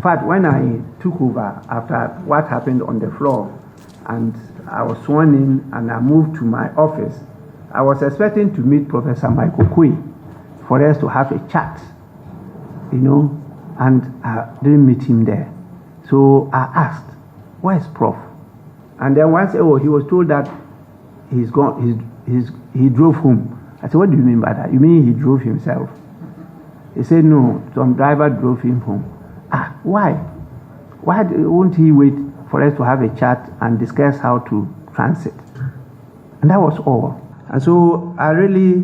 fact, when I took over after what happened on the floor, and I was sworn in and I moved to my office, I was expecting to meet Professor Ocquaye for us to have a chat, and I didn't meet him there. So I asked, where's Prof? And then once, he was told that he's gone, he drove home. I said, what do you mean by that? You mean he drove himself? He said, no, some driver drove him home. Why? Why won't he wait for us to have a chat and discuss how to transit? And that was all. And so I really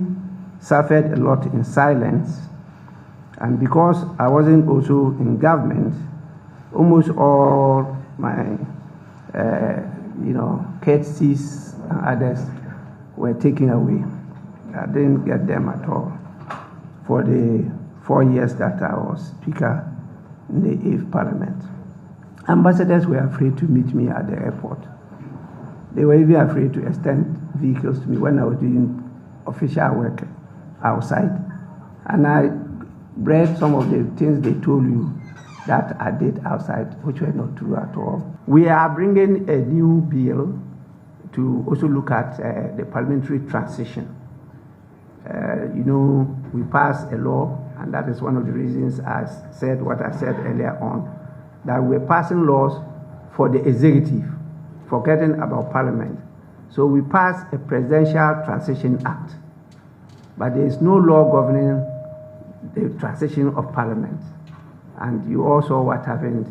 suffered a lot in silence. And because I wasn't also in government, almost all my, courtesies and others were taken away. I didn't get them at all for the 4 years that I was Speaker in the 8th Parliament. Ambassadors were afraid to meet me at the airport. They were even afraid to extend vehicles to me when I was doing official work outside. And I read some of the things they told you that I did outside, which were not true at all. We are bringing a new bill to also look at the parliamentary transition. We passed a law, and that is one of the reasons I said what I said earlier on, that we're passing laws for the executive, forgetting about parliament. So we passed a Presidential Transition Act, but there is no law governing the transition of parliament. And you all saw what happened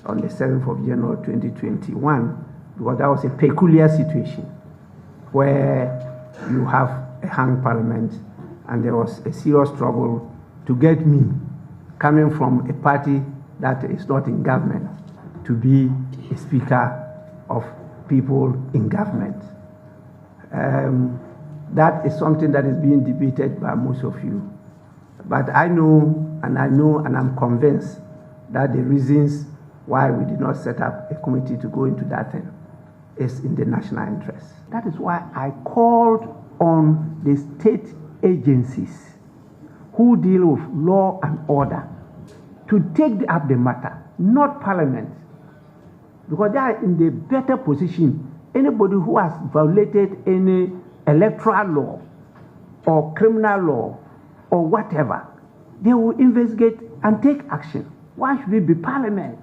on the 7th of January 2021, because that was a peculiar situation where you have a hung parliament, and there was a serious struggle to get me, coming from a party that is not in government, to be a speaker of people in government. That is something that is being debated by most of you. But I know and I'm convinced that the reasons why we did not set up a committee to go into that thing is in the national interest. That is why I called on the state agencies who deal with law and order to take up the matter, not Parliament, because they are in the better position. Anybody who has violated any electoral law or criminal law or whatever, they will investigate and take action. Why should it be Parliament?